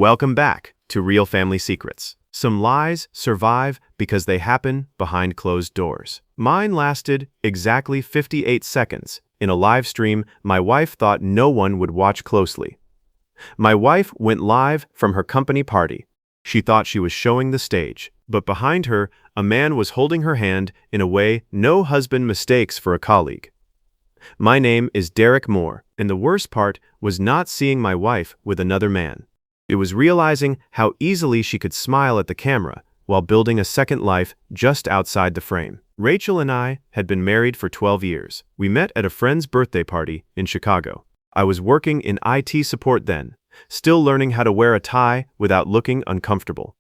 Welcome back to Real Family Secrets. Some lies survive because they happen behind closed doors. Mine lasted exactly 58 seconds. In a live stream, my wife thought no one would watch closely. My wife went live from her company party. She thought she was showing the stage, but behind her, a man was holding her hand in a way no husband mistakes for a colleague. My name is Derek Moore, and the worst part was not seeing my wife with another man. It was realizing how easily she could smile at the camera while building a second life just outside the frame. Rachel and I had been married for 12 years. We met at a friend's birthday party in Chicago. I was working in IT support then, still learning how to wear a tie without looking uncomfortable.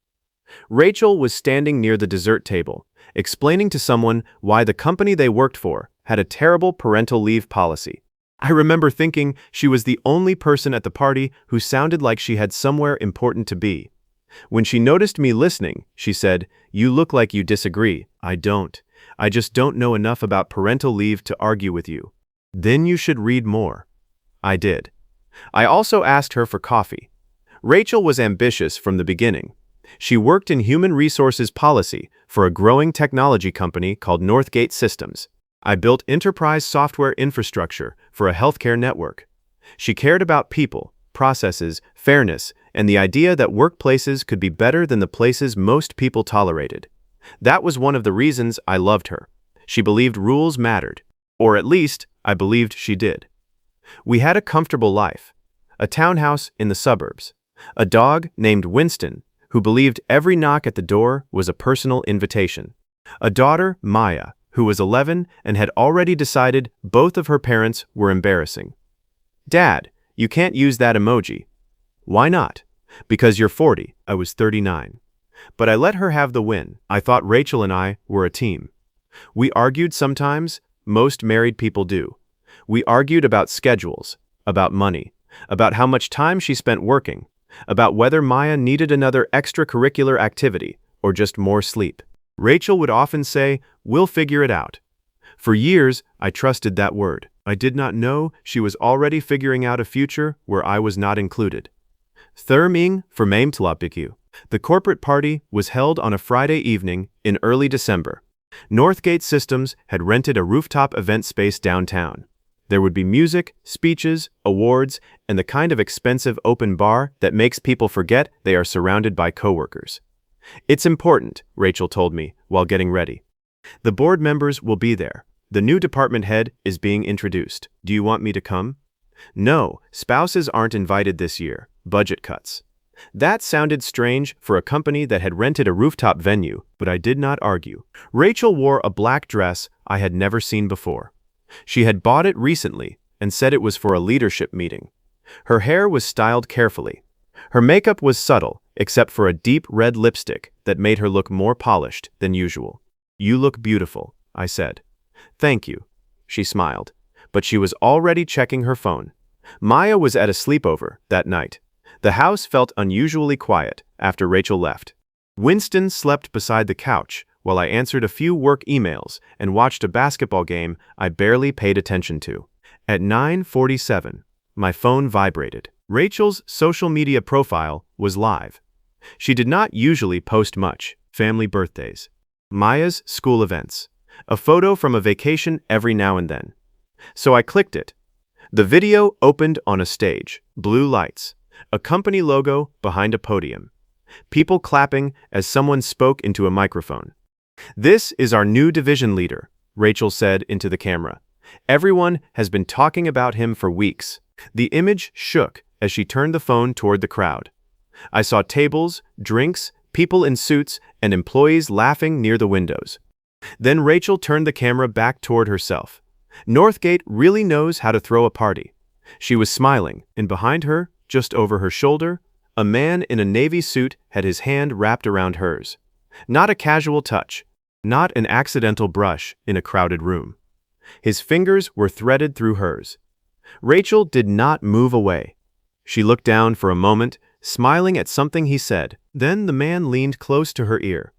Rachel was standing near the dessert table, explaining to someone why the company they worked for had a terrible parental leave policy. I remember thinking she was the only person at the party who sounded like she had somewhere important to be. When she noticed me listening, she said, "You look like you disagree." "I don't. I just don't know enough about parental leave to argue with you." "Then you should read more." I did. I also asked her for coffee. Rachel was ambitious from the beginning. She worked in human resources policy for a growing technology company called Northgate Systems. I built enterprise software infrastructure for a healthcare network. She cared about people, processes, fairness, and the idea that workplaces could be better than the places most people tolerated. That was one of the reasons I loved her. She believed rules mattered, or at least I believed she did. We had a comfortable life, a townhouse in the suburbs, a dog named Winston, who believed every knock at the door was a personal invitation, a daughter, Maya, who was 11 and had already decided both of her parents were embarrassing. "Dad, you can't use that emoji." "Why not?" "Because you're 40, I was 39. But I let her have the win. I thought Rachel and I were a team. We argued sometimes, most married people do. We argued about schedules, about money, about how much time she spent working, about whether Maya needed another extracurricular activity or just more sleep. Rachel would often say, "We'll figure it out." For years, I trusted that word. I did not know she was already figuring out a future where I was not included. Thurming for Maimtlapikyu. The corporate party was held on a Friday evening in early December. Northgate Systems had rented a rooftop event space downtown. There would be music, speeches, awards, and the kind of expensive open bar that makes people forget they are surrounded by coworkers. "It's important," Rachel told me while getting ready. "The board members will be there. The new department head is being introduced. Do you want me to come?" "No, spouses aren't invited this year. Budget cuts." That sounded strange for a company that had rented a rooftop venue, but I did not argue. Rachel wore a black dress I had never seen before. She had bought it recently and said it was for a leadership meeting. Her hair was styled carefully. Her makeup was subtle, except for a deep red lipstick that made her look more polished than usual. "You look beautiful," I said. "Thank you," she smiled, but she was already checking her phone. Maya was at a sleepover that night. The house felt unusually quiet after Rachel left. Winston slept beside the couch while I answered a few work emails and watched a basketball game I barely paid attention to. At 9:47, my phone vibrated. Rachel's social media profile was live. She did not usually post much: family birthdays, Maya's school events, a photo from a vacation every now and then. So I clicked it. The video opened on a stage, blue lights, a company logo behind a podium, people clapping as someone spoke into a microphone. "This is our new division leader," Rachel said into the camera. "Everyone has been talking about him for weeks." The image shook as she turned the phone toward the crowd. I saw tables, drinks, people in suits, and employees laughing near the windows. Then Rachel turned the camera back toward herself. Northgate really knows how to throw a party. She was smiling, and behind her, just over her shoulder, a man in a navy suit had his hand wrapped around hers. Not a casual touch, not an accidental brush in a crowded room. His fingers were threaded through hers. Rachel did not move away. She looked down for a moment, smiling at something he said. Then the man leaned close to her ear.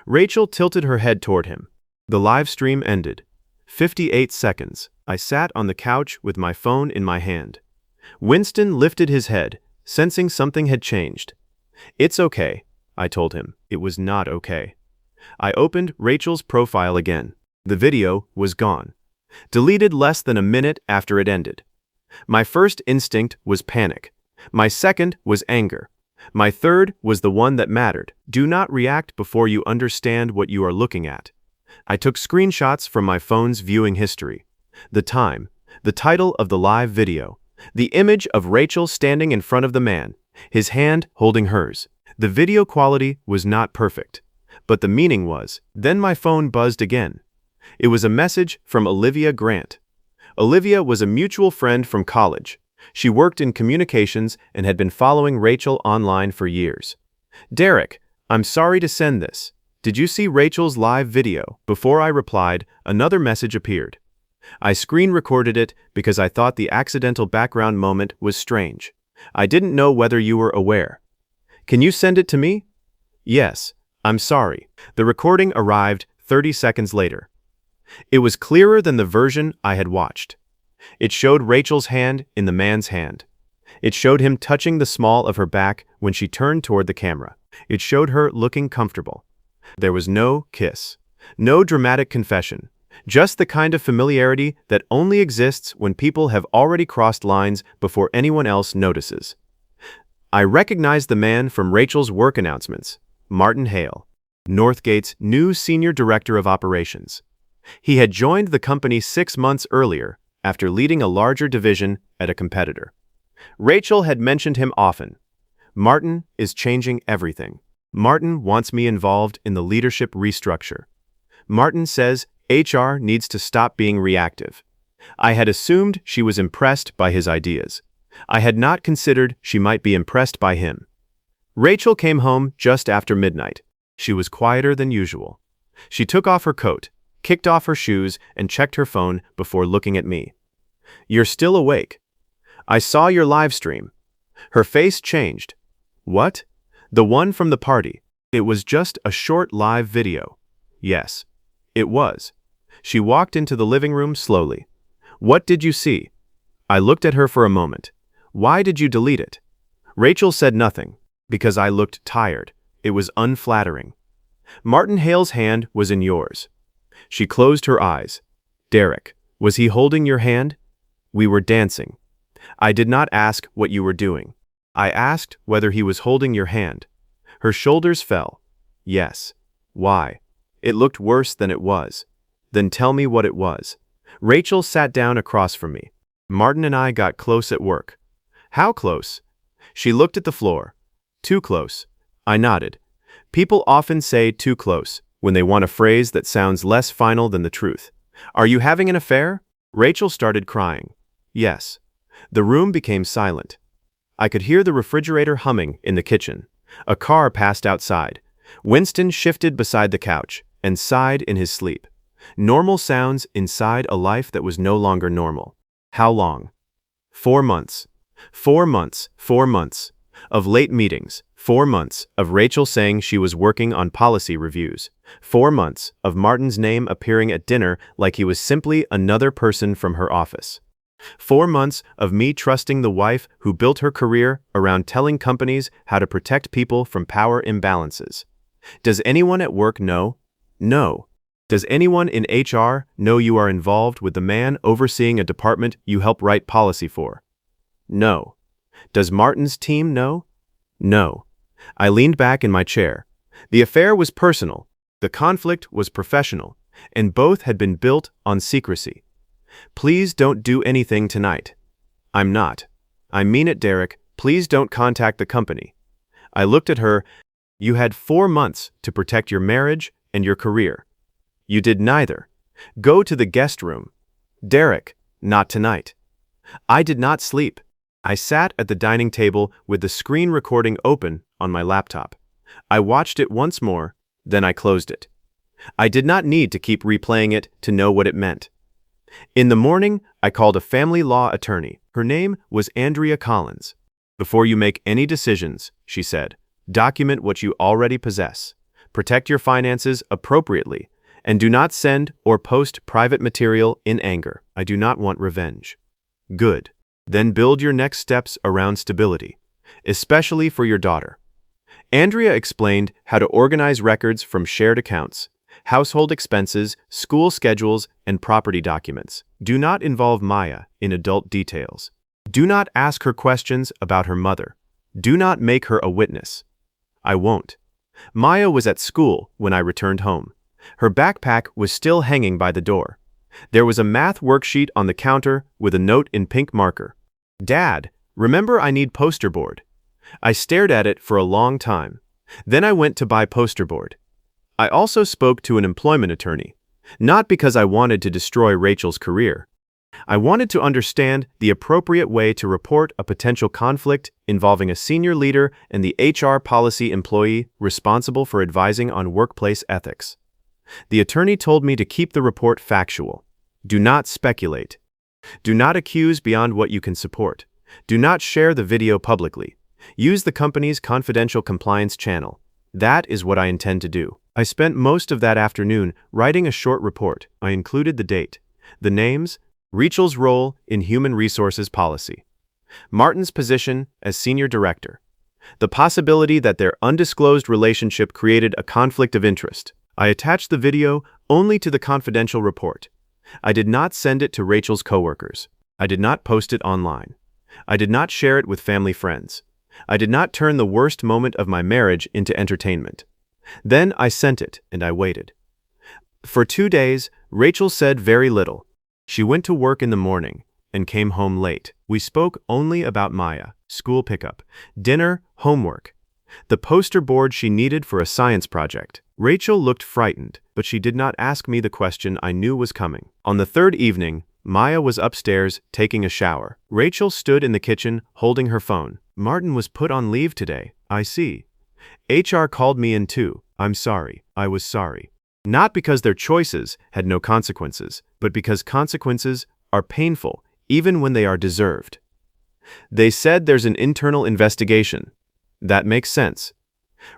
Rachel tilted her head toward him. The live stream ended. 58 seconds. I sat on the couch with my phone in my hand. Winston lifted his head, sensing something had changed. It's okay, I told him. It was not okay. I opened Rachel's profile again. The video was gone. Deleted less than a minute after it ended. My first instinct was panic. My second was anger. My third was the one that mattered. Do not react before you understand what you are looking at. I took screenshots from my phone's viewing history. The time, the title of the live video, the image of Rachel standing in front of the man, his hand holding hers. The video quality was not perfect, but the meaning was. Then my phone buzzed again. It was a message from Olivia Grant. Olivia was a mutual friend from college. She worked in communications and had been following Rachel online for years. Derek, I'm sorry to send this. Did you see Rachel's live video? Before I replied, another message appeared. I screen recorded it because I thought the accidental background moment was strange. I didn't know whether you were aware. Can you send it to me? Yes, I'm sorry. The recording arrived 30 seconds later. It was clearer than the version I had watched. It showed Rachel's hand in the man's hand. It showed him touching the small of her back when she turned toward the camera. It showed her looking comfortable. There was no kiss, no dramatic confession, just the kind of familiarity that only exists when people have already crossed lines before anyone else notices. I recognized the man from Rachel's work announcements, Martin Hale, Northgate's new senior director of operations. He had joined the company 6 months earlier after leading a larger division at a competitor. Rachel had mentioned him often. Martin is changing everything. Martin wants me involved in the leadership restructure. Martin says HR needs to stop being reactive. I had assumed she was impressed by his ideas. I had not considered she might be impressed by him. Rachel came home just after midnight. She was quieter than usual. She took off her coat, kicked off her shoes, and checked her phone before looking at me. You're still awake. I saw your live stream. Her face changed. What? The one from the party. It was just a short live video. Yes, it was. She walked into the living room slowly. What did you see? I looked at her for a moment. Why did you delete it? Rachel said nothing. Because I looked tired. It was unflattering. Martin Hale's hand was in yours. She closed her eyes. Derek, was he holding your hand? We were dancing. I did not ask what you were doing. I asked whether he was holding your hand. Her shoulders fell. Yes. Why? It looked worse than it was. Then tell me what it was. Rachel sat down across from me. Martin and I got close at work. How close? She looked at the floor. Too close. I nodded. People often say too close when they want a phrase that sounds less final than the truth. Are you having an affair? Rachel started crying. Yes. The room became silent. I could hear the refrigerator humming in the kitchen. A car passed outside. Winston shifted beside the couch and sighed in his sleep. Normal sounds inside a life that was no longer normal. How long? 4 months. 4 months. 4 months. Of late meetings. 4 months of Rachel saying she was working on policy reviews. 4 months of Martin's name appearing at dinner like he was simply another person from her office. 4 months of me trusting the wife who built her career around telling companies how to protect people from power imbalances. Does anyone at work know? No. Does anyone in HR know you are involved with the man overseeing a department you help write policy for? No. Does Martin's team know? No. I leaned back in my chair. The affair was personal, the conflict was professional, and both had been built on secrecy. Please don't do anything tonight. I'm not. I mean it, Derek. Please don't contact the company. I looked at her. You had 4 months to protect your marriage and your career. You did neither. Go to the guest room. Derek, not tonight. I did not sleep. I sat at the dining table with the screen recording open on my laptop. I watched it once more, then I closed it. I did not need to keep replaying it to know what it meant. In the morning, I called a family law attorney. Her name was Andrea Collins. Before you make any decisions, she said, document what you already possess. Protect your finances appropriately, and do not send or post private material in anger. I do not want revenge. Good. Then build your next steps around stability, especially for your daughter. Andrea explained how to organize records from shared accounts, household expenses, school schedules, and property documents. Do not involve Maya in adult details. Do not ask her questions about her mother. Do not make her a witness. I won't. Maya was at school when I returned home. Her backpack was still hanging by the door. There was a math worksheet on the counter with a note in pink marker. Dad, remember I need poster board. I stared at it for a long time. Then I went to buy poster board. I also spoke to an employment attorney, not because I wanted to destroy Rachel's career. I wanted to understand the appropriate way to report a potential conflict involving a senior leader and the HR policy employee responsible for advising on workplace ethics. The attorney told me to keep the report factual. Do not speculate. Do not accuse beyond what you can support. Do not share the video publicly. Use the company's confidential compliance channel. That is what I intend to do. I spent most of that afternoon writing a short report. I included the date, the names, Rachel's role in human resources policy, Martin's position as senior director, the possibility that their undisclosed relationship created a conflict of interest. I attached the video only to the confidential report. I did not send it to Rachel's coworkers. I did not post it online. I did not share it with family friends. I did not turn the worst moment of my marriage into entertainment. Then I sent it, and I waited. For 2 days, Rachel said very little. She went to work in the morning and came home late. We spoke only about Maya, school pickup, dinner, homework, the poster board she needed for a science project. Rachel looked frightened, but she did not ask me the question I knew was coming. On the third evening, Maya was upstairs taking a shower. Rachel stood in the kitchen holding her phone. Martin was put on leave today. I see. HR called me in too. I'm sorry. I was sorry. Not because their choices had no consequences, but because consequences are painful even when they are deserved. They said there's an internal investigation. That makes sense.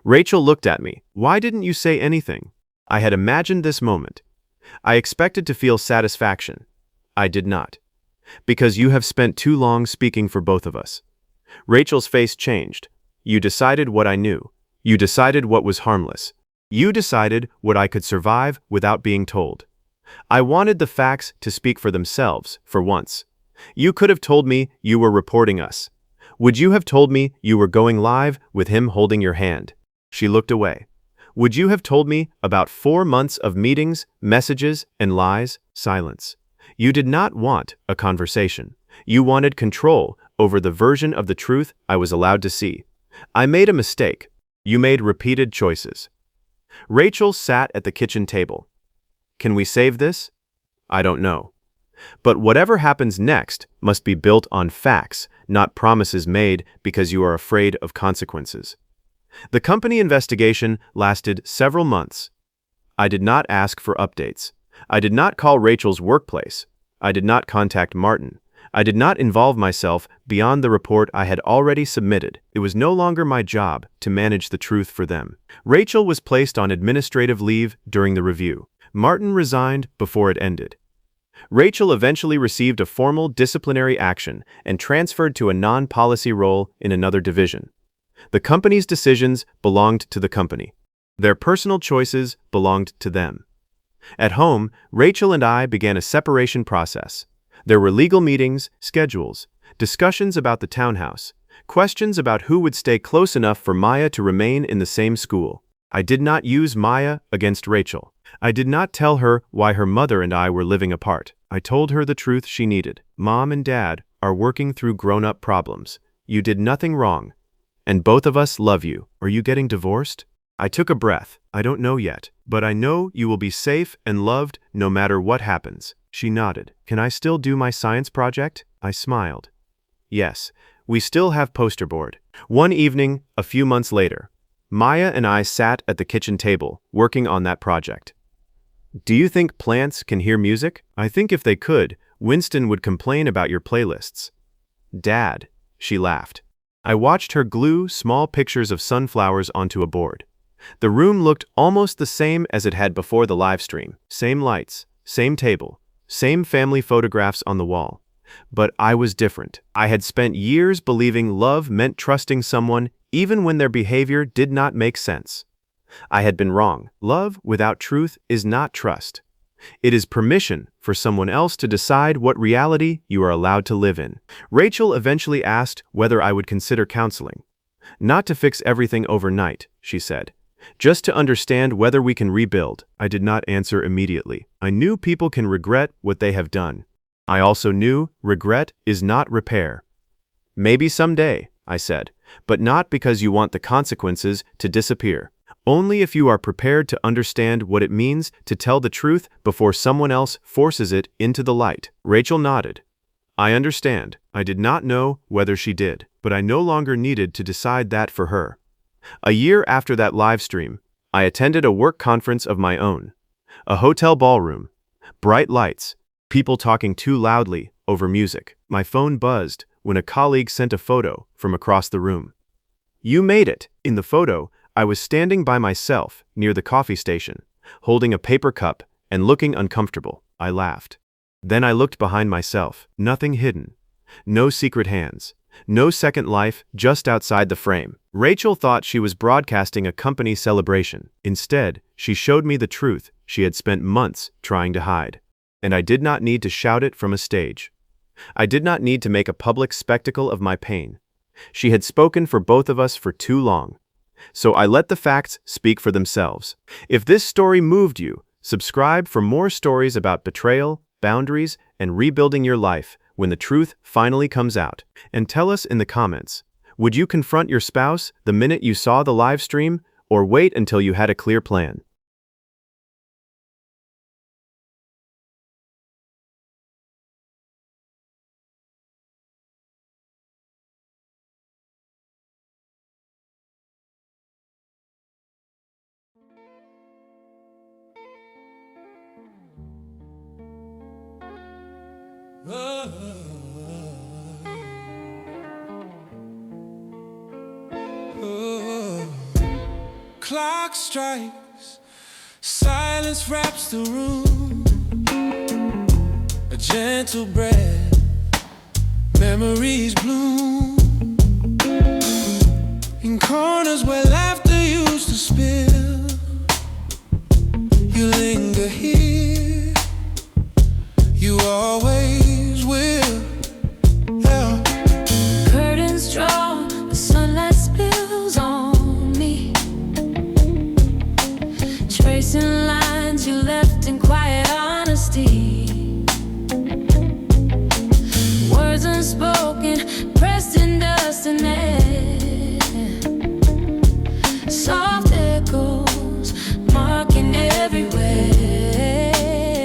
Rachel looked at me. Why didn't you say anything? I had imagined this moment. I expected to feel satisfaction. I did not. Because you have spent too long speaking for both of us. Rachel's face changed. You decided what I knew. You decided what was harmless. You decided what I could survive without being told. I wanted the facts to speak for themselves, for once. You could have told me you were reporting us. Would you have told me you were going live with him holding your hand? She looked away. Would you have told me about 4 months of meetings, messages, and lies? Silence. You did not want a conversation. You wanted control over the version of the truth I was allowed to see. I made a mistake. You made repeated choices. Rachel sat at the kitchen table. Can we save this? I don't know. But whatever happens next must be built on facts, not promises made because you are afraid of consequences. The company investigation lasted several months. I did not ask for updates. I did not call Rachel's workplace. I did not contact Martin. I did not involve myself beyond the report I had already submitted. It was no longer my job to manage the truth for them. Rachel was placed on administrative leave during the review. Martin resigned before it ended. Rachel eventually received a formal disciplinary action and transferred to a non-policy role in another division. The company's decisions belonged to the company. Their personal choices belonged to them. At home, Rachel and I began a separation process. There were legal meetings, schedules, discussions about the townhouse, questions about who would stay close enough for Maya to remain in the same school. I did not use Maya against Rachel. I did not tell her why her mother and I were living apart. I told her the truth she needed. Mom and Dad are working through grown-up problems. You did nothing wrong. And both of us love you. Are you getting divorced? I took a breath. I don't know yet, but I know you will be safe and loved no matter what happens. She nodded. Can I still do my science project? I smiled. Yes, we still have poster board. One evening, a few months later, Maya and I sat at the kitchen table, working on that project. Do you think plants can hear music? I think if they could, Winston would complain about your playlists. Dad, she laughed. I watched her glue small pictures of sunflowers onto a board. The room looked almost the same as it had before the live stream. Same lights, same table, same family photographs on the wall. But I was different. I had spent years believing love meant trusting someone even when their behavior did not make sense. I had been wrong. Love without truth is not trust. It is permission for someone else to decide what reality you are allowed to live in. Rachel eventually asked whether I would consider counseling. Not to fix everything overnight, she said. Just to understand whether we can rebuild. I did not answer immediately. I knew people can regret what they have done. I also knew regret is not repair. Maybe someday, I said, but not because you want the consequences to disappear. Only if you are prepared to understand what it means to tell the truth before someone else forces it into the light. Rachel nodded. I understand. I did not know whether she did, but I no longer needed to decide that for her. A year after that live stream, I attended a work conference of my own. A hotel ballroom. Bright lights. People talking too loudly over music. My phone buzzed when a colleague sent a photo from across the room. You made it. In the photo, I was standing by myself near the coffee station, holding a paper cup and looking uncomfortable. I laughed. Then I looked behind myself. Nothing hidden. No secret hands. No second life just outside the frame. Rachel thought she was broadcasting a company celebration. Instead, she showed me the truth she had spent months trying to hide. And I did not need to shout it from a stage. I did not need to make a public spectacle of my pain. She had spoken for both of us for too long. So I let the facts speak for themselves. If this story moved you, subscribe for more stories about betrayal, boundaries, and rebuilding your life when the truth finally comes out. And tell us in the comments, would you confront your spouse the minute you saw the live stream, or wait until you had a clear plan? Clock strikes, silence wraps the room. A gentle breath, memories bloom. In corners where laughter used to spill, you linger here, you always will. Yeah. Curtains drawn, the sunlight spills on me, tracing lines you left in quiet honesty. Words unspoken, pressed in dust and air. Soft echoes marking everywhere.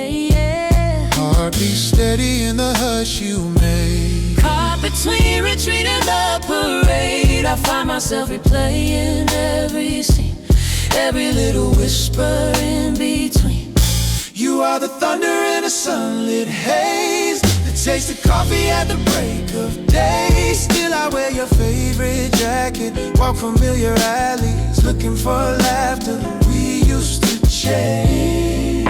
Yeah. Heartbeat steady in the hush you made. Caught between retreat and the parade, I find myself replaying every scene, every little whisper in between. You are the thunder in a sunlit haze, the taste of coffee at the break of day. Still I wear your favorite jacket, walk familiar alleys, looking for laughter we used to chase.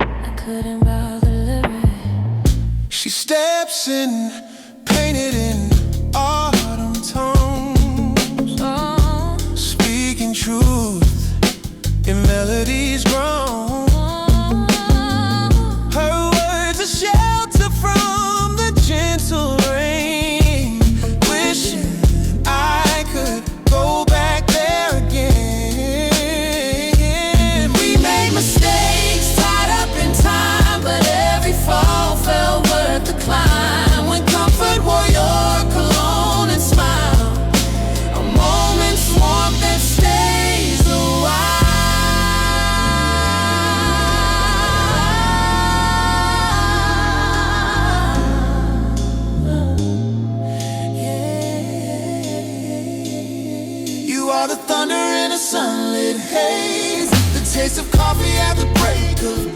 I couldn't bother living. She steps in, painted in autumn tones, speaking truth in melodies grown. Her words a shelter from the gentle rain. Wishing I could go back there again. We made mistakes, tied up in time, but every fall felt worth the climb. When comfort wore your cologne and smile, a moment's warmth that stays a while. You are the thunder in a sunlit haze, the taste of coffee at the break of